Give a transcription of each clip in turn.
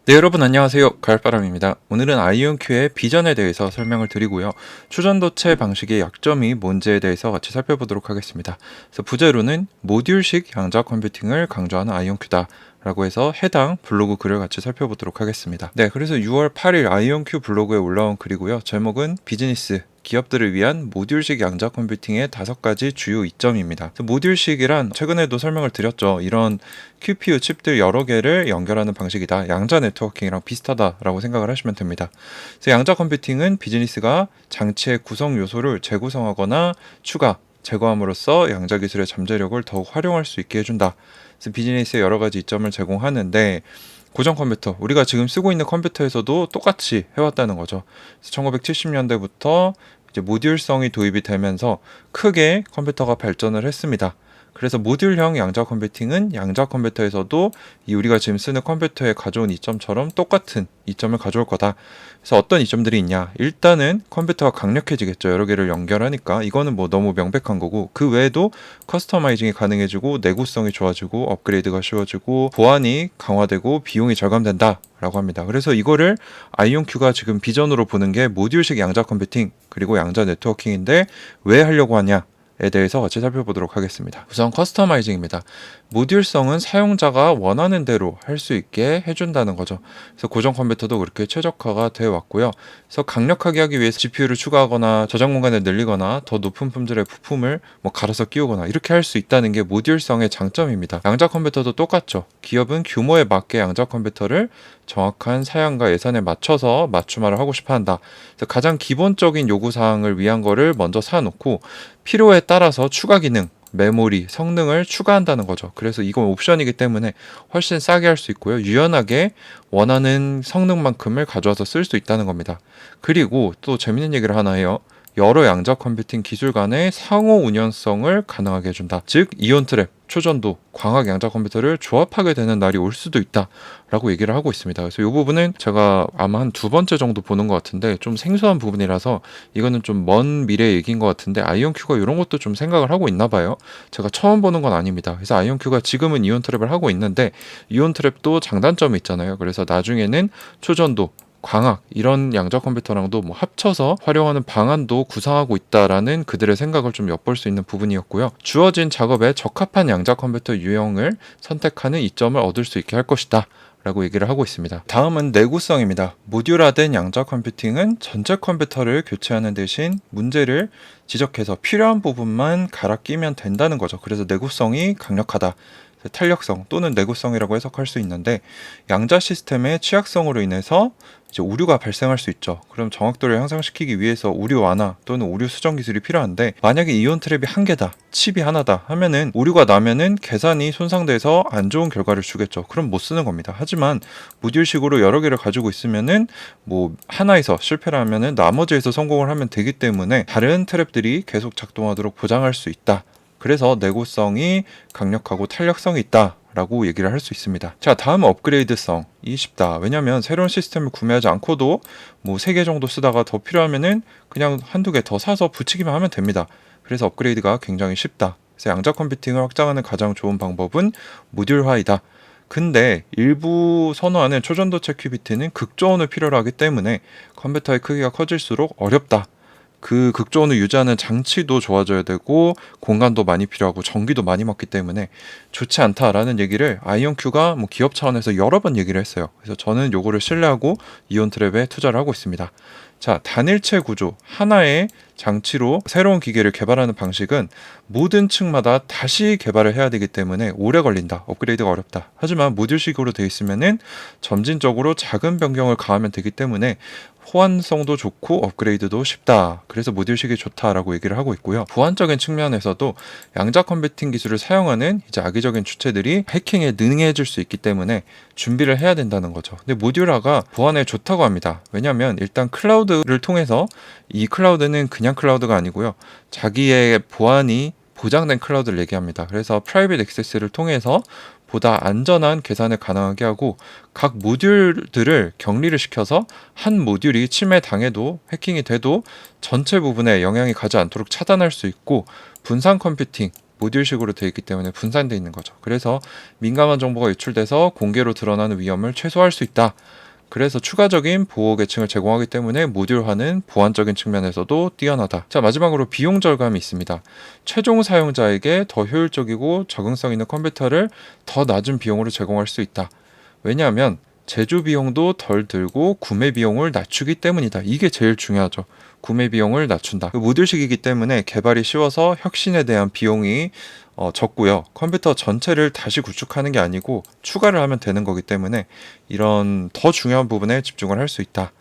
네, 여러분 안녕하세요. 가을바람입니다. 오늘은 아이온큐의 비전에 대해서 설명을 드리고요. 초전도체 방식의 약점이 뭔지에 대해서 같이 살펴보도록 하겠습니다. 그래서 부제로는 모듈식 양자 컴퓨팅을 강조하는 아이온큐다 라고 해서 해당 블로그 글을 같이 살펴보도록 하겠습니다. 네, 그래서 6월 8일 아이온큐 블로그에 올라온 글이고요. 제목은 비즈니스 기업들을 위한 모듈식 양자 컴퓨팅의 5가지 주요 이점입니다. 모듈식이란 최근에도 설명을 드렸죠. 이런 QPU 칩들 여러 개를 연결하는 방식이다. 양자 네트워킹이랑 비슷하다라고 생각을 하시면 됩니다. 그래서 양자 컴퓨팅은 비즈니스가 장치의 구성 요소를 재구성하거나 추가, 제거함으로써 양자 기술의 잠재력을 더욱 활용할 수 있게 해준다. 그래서 비즈니스의 여러 가지 이점을 제공하는데 고전 컴퓨터, 우리가 지금 쓰고 있는 컴퓨터에서도 똑같이 해왔다는 거죠. 1970년대부터 이제 모듈성이 도입이 되면서 크게 컴퓨터가 발전을 했습니다. 그래서 모듈형 양자 컴퓨팅은 양자 컴퓨터에서도 이 우리가 지금 쓰는 컴퓨터에 가져온 이점처럼 똑같은 이점을 가져올 거다. 그래서 어떤 이점들이 있냐? 일단은 컴퓨터가 강력해지겠죠. 여러 개를 연결하니까 이거는 뭐 너무 명백한 거고, 그 외에도 커스터마이징이 가능해지고 내구성이 좋아지고 업그레이드가 쉬워지고 보안이 강화되고 비용이 절감된다 라고 합니다. 그래서 이거를 아이온큐가 지금 비전으로 보는 게 모듈식 양자 컴퓨팅 그리고 양자 네트워킹인데 왜 하려고 하냐 에 대해서 같이 살펴보도록 하겠습니다. 우선 커스터마이징입니다. 모듈성은 사용자가 원하는 대로 할 수 있게 해준다는 거죠. 그래서 고전 컴퓨터도 그렇게 최적화가 되어 왔고요. 그래서 강력하게 하기 위해서 GPU를 추가하거나 저장 공간을 늘리거나 더 높은 품질의 부품을 뭐 갈아서 끼우거나 이렇게 할 수 있다는 게 모듈성의 장점입니다. 양자 컴퓨터도 똑같죠. 기업은 규모에 맞게 양자 컴퓨터를 정확한 사양과 예산에 맞춰서 맞춤화를 하고 싶어 한다. 그래서 가장 기본적인 요구사항을 위한 거를 먼저 사놓고 필요에 따라서 추가 기능, 메모리, 성능을 추가한다는 거죠. 그래서 이건 옵션이기 때문에 훨씬 싸게 할 수 있고요. 유연하게 원하는 성능만큼을 가져와서 쓸 수 있다는 겁니다. 그리고 또 재밌는 얘기를 하나 해요. 여러 양자 컴퓨팅 기술 간의 상호 운영성을 가능하게 해준다. 즉 이온 트랩, 초전도, 광학 양자 컴퓨터를 조합하게 되는 날이 올 수도 있다라고 얘기를 하고 있습니다. 그래서 이 부분은 제가 아마 한 2번째 정도 보는 것 같은데 좀 생소한 부분이라서 이거는 좀 먼 미래 얘기인 것 같은데 아이온큐가 이런 것도 좀 생각을 하고 있나 봐요. 제가 처음 보는 건 아닙니다. 그래서 아이온큐가 지금은 이온 트랩을 하고 있는데 이온 트랩도 장단점이 있잖아요. 그래서 나중에는 초전도 광학 이런 양자 컴퓨터랑도 뭐 합쳐서 활용하는 방안도 구상하고 있다라는 그들의 생각을 좀 엿볼 수 있는 부분이었고요. 주어진 작업에 적합한 양자 컴퓨터 유형을 선택하는 이점을 얻을 수 있게 할 것이다. 라고 얘기를 하고 있습니다. 다음은 내구성입니다. 모듈화된 양자 컴퓨팅은 전체 컴퓨터를 교체하는 대신 문제를 지적해서 필요한 부분만 갈아 끼면 된다는 거죠. 그래서 내구성이 강력하다. 탄력성 또는 내구성이라고 해석할 수 있는데 양자 시스템의 취약성으로 인해서 이제 오류가 발생할 수 있죠. 그럼 정확도를 향상시키기 위해서 오류 완화 또는 오류 수정 기술이 필요한데 만약에 이온 트랩이 한 개다, 칩이 하나다 하면은 오류가 나면은 계산이 손상돼서 안 좋은 결과를 주겠죠. 그럼 못 쓰는 겁니다. 하지만 모듈식으로 여러 개를 가지고 있으면은 뭐 하나에서 실패를 하면은 나머지에서 성공을 하면 되기 때문에 다른 트랩들이 계속 작동하도록 보장할 수 있다. 그래서 내구성이 강력하고 탄력성이 있다라고 얘기를 할 수 있습니다. 자, 다음 업그레이드성이 쉽다. 왜냐하면 새로운 시스템을 구매하지 않고도 뭐 3개 정도 쓰다가 더 필요하면은 그냥 한두 개 더 사서 붙이기만 하면 됩니다. 그래서 업그레이드가 굉장히 쉽다. 그래서 양자 컴퓨팅을 확장하는 가장 좋은 방법은 모듈화이다. 근데 일부 선호하는 초전도체 큐비트는 극저온을 필요로 하기 때문에 컴퓨터의 크기가 커질수록 어렵다. 그 극저온을 유지하는 장치도 좋아져야 되고 공간도 많이 필요하고 전기도 많이 먹기 때문에 좋지 않다라는 얘기를 아이온큐가 뭐 기업 차원에서 여러 번 얘기를 했어요. 그래서 저는 요거를 신뢰하고 이온 트랩에 투자를 하고 있습니다. 자, 단일체 구조 하나의 장치로 새로운 기계를 개발하는 방식은 모든 층마다 다시 개발을 해야 되기 때문에 오래 걸린다. 업그레이드가 어렵다. 하지만 모듈식으로 되어 있으면은 점진적으로 작은 변경을 가하면 되기 때문에 호환성도 좋고 업그레이드도 쉽다. 그래서 모듈식이 좋다라고 얘기를 하고 있고요. 보안적인 측면에서도 양자 컴퓨팅 기술을 사용하는 이제 악의적인 주체들이 해킹에 능해질 수 있기 때문에 준비를 해야 된다는 거죠. 근데 모듈화가 보안에 좋다고 합니다. 왜냐하면 일단 클라우드를 통해서 이 클라우드는 그냥 클라우드가 아니고요. 자기의 보안이 보장된 클라우드를 얘기합니다. 그래서 프라이빗 액세스를 통해서 보다 안전한 계산을 가능하게 하고 각 모듈들을 격리를 시켜서 한 모듈이 침해 당해도 해킹이 돼도 전체 부분에 영향이 가지 않도록 차단할 수 있고 분산 컴퓨팅 모듈식으로 되어 있기 때문에 분산되어 있는 거죠. 그래서 민감한 정보가 유출돼서 공개로 드러나는 위험을 최소화할 수 있다. 그래서 추가적인 보호 계층을 제공하기 때문에 모듈화는 보안적인 측면에서도 뛰어나다. 자, 마지막으로 비용 절감이 있습니다. 최종 사용자에게 더 효율적이고 적응성 있는 컴퓨터를 더 낮은 비용으로 제공할 수 있다. 왜냐하면 제조 비용도 덜 들고 구매 비용을 낮추기 때문이다. 이게 제일 중요하죠. 구매 비용을 낮춘다. 모듈식이기 때문에 개발이 쉬워서 혁신에 대한 비용이 적고요. 컴퓨터 전체를 다시 구축하는 게 아니고 추가를 하면 되는 거기 때문에 이런 더 중요한 부분에 집중을 할 수 있다.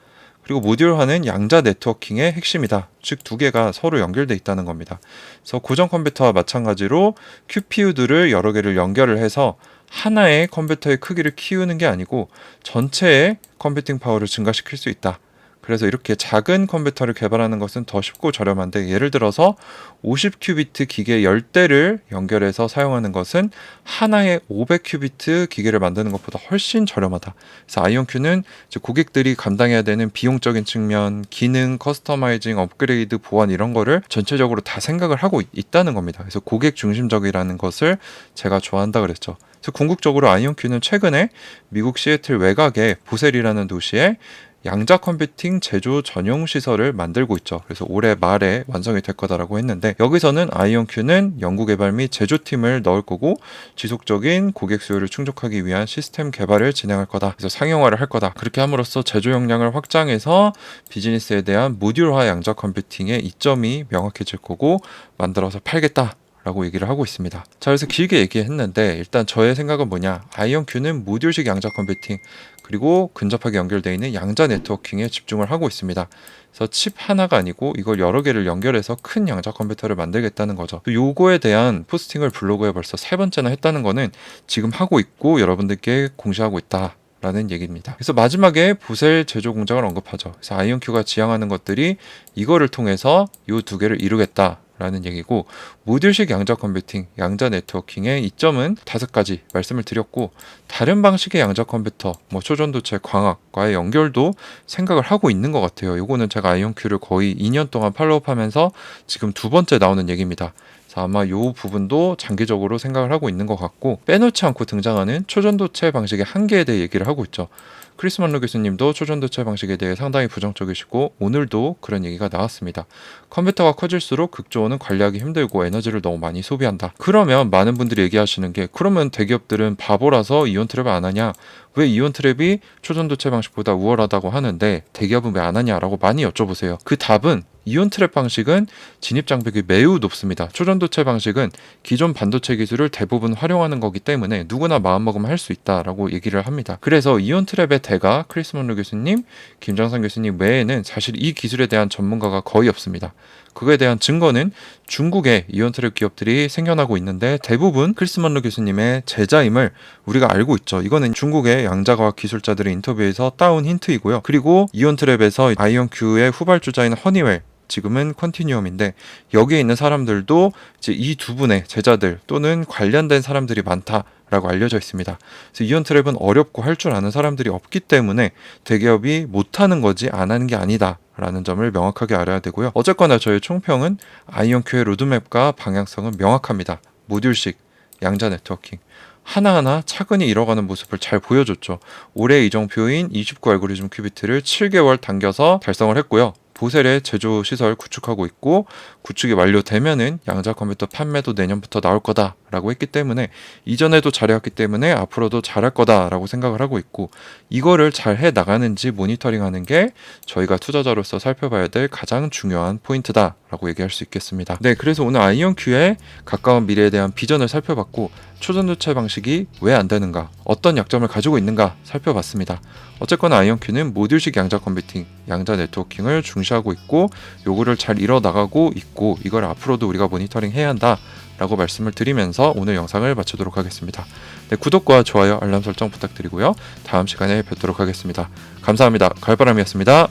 그리고 모듈화는 양자 네트워킹의 핵심이다. 즉 두 개가 서로 연결돼 있다는 겁니다. 그래서 고전 컴퓨터와 마찬가지로 QPU들을 여러 개를 연결을 해서 하나의 컴퓨터의 크기를 키우는 게 아니고 전체의 컴퓨팅 파워를 증가시킬 수 있다. 그래서 이렇게 작은 컴퓨터를 개발하는 것은 더 쉽고 저렴한데, 예를 들어서 50큐비트 기계 10대를 연결해서 사용하는 것은 하나의 500큐비트 기계를 만드는 것보다 훨씬 저렴하다. 그래서 아이온큐는 고객들이 감당해야 되는 비용적인 측면, 기능, 커스터마이징, 업그레이드, 보안 이런 거를 전체적으로 다 생각을 하고 있다는 겁니다. 그래서 고객 중심적이라는 것을 제가 좋아한다 그랬죠. 그래서 궁극적으로 아이온큐는 최근에 미국 시애틀 외곽의 보셀이라는 도시에 양자 컴퓨팅 제조 전용 시설을 만들고 있죠. 그래서 올해 말에 완성이 될 거다라고 했는데, 여기서는 아이온큐는 연구개발 및 제조팀을 넣을 거고 지속적인 고객 수요를 충족하기 위한 시스템 개발을 진행할 거다. 그래서 상용화를 할 거다. 그렇게 함으로써 제조 역량을 확장해서 비즈니스에 대한 모듈화 양자 컴퓨팅의 이점이 명확해질 거고 만들어서 팔겠다 라고 얘기를 하고 있습니다. 자, 그래서 길게 얘기했는데 일단 저의 생각은 뭐냐, 아이온큐는 모듈식 양자 컴퓨팅 그리고 근접하게 연결되어 있는 양자 네트워킹에 집중을 하고 있습니다. 그래서 칩 하나가 아니고 이걸 여러 개를 연결해서 큰 양자 컴퓨터를 만들겠다는 거죠. 요거에 대한 포스팅을 블로그에 벌써 3번째나 했다는 거는 지금 하고 있고 여러분들께 공시하고 있다 라는 얘기입니다. 그래서 마지막에 보셀 제조 공장을 언급하죠. 그래서 아이온큐가 지향하는 것들이 이거를 통해서 요 두 개를 이루겠다 라는 얘기고, 모듈식 양자 컴퓨팅, 양자 네트워킹의 이점은 5가지 말씀을 드렸고, 다른 방식의 양자 컴퓨터, 초전도체 광학과의 연결도 생각을 하고 있는 것 같아요. 요거는 제가 아이온큐를 거의 2년 동안 팔로우하면서 지금 2번째 나오는 얘기입니다. 아마 이 부분도 장기적으로 생각을 하고 있는 것 같고, 빼놓지 않고 등장하는 초전도체 방식의 한계에 대해 얘기를 하고 있죠. 크리스 먼로 교수님도 초전도체 방식에 대해 상당히 부정적이시고 오늘도 그런 얘기가 나왔습니다. 컴퓨터가 커질수록 극조원은 관리하기 힘들고 에너지를 너무 많이 소비한다. 그러면 많은 분들이 얘기하시는 게, 그러면 대기업들은 바보라서 이온 트랩을 안 하냐? 왜 이온 트랩이 초전도체 방식보다 우월하다고 하는데 대기업은 왜 안 하냐라고 많이 여쭤보세요. 그 답은 이온 트랩 방식은 진입 장벽이 매우 높습니다. 초전도체 방식은 기존 반도체 기술을 대부분 활용하는 거기 때문에 누구나 마음먹으면 할 수 있다라고 얘기를 합니다. 그래서 이온 트랩의 대가 크리스 먼로 교수님, 김정상 교수님 외에는 사실 이 기술에 대한 전문가가 거의 없습니다. 그거에 대한 증거는 중국의 이온 트랩 기업들이 생겨나고 있는데 대부분 크리스 먼로 교수님의 제자임을 우리가 알고 있죠. 이거는 중국의 양자과학 기술자들의 인터뷰에서 따온 힌트이고요. 그리고 이온 트랩에서 아이온큐의 후발주자인 허니웰, 지금은 컨티뉴엄인데 여기에 있는 사람들도 이제 이 두 분의 제자들 또는 관련된 사람들이 많다라고 알려져 있습니다. 그래서 이온 트랩은 어렵고 할 줄 아는 사람들이 없기 때문에 대기업이 못하는 거지 안 하는 게 아니다 라는 점을 명확하게 알아야 되고요. 어쨌거나 저의 총평은 아이온큐의 로드맵과 방향성은 명확합니다. 모듈식 양자 네트워킹 하나하나 차근히 이뤄가는 모습을 잘 보여줬죠. 올해 이정표인 29 알고리즘 큐비트를 7개월 당겨서 달성을 했고요. 보셀의 제조 시설 구축하고 있고, 구축이 완료되면은 양자 컴퓨터 판매도 내년부터 나올 거다라고 했기 때문에, 이전에도 잘해왔기 때문에 앞으로도 잘할 거다라고 생각을 하고 있고, 이거를 잘 해 나가는지 모니터링하는 게 저희가 투자자로서 살펴봐야 될 가장 중요한 포인트다라고 얘기할 수 있겠습니다. 네, 그래서 오늘 아이온큐의 가까운 미래에 대한 비전을 살펴봤고, 초전도체 방식이 왜 안 되는가, 어떤 약점을 가지고 있는가 살펴봤습니다. 어쨌거나 아이온큐는 모듈식 양자 컴퓨팅, 양자 네트워킹을 중시하고 있고 요거를 잘 이뤄나가고 있고, 이걸 앞으로도 우리가 모니터링 해야 한다 라고 말씀을 드리면서 오늘 영상을 마치도록 하겠습니다. 네, 구독과 좋아요, 알람 설정 부탁드리고요. 다음 시간에 뵙도록 하겠습니다. 감사합니다. 가을바람이었습니다.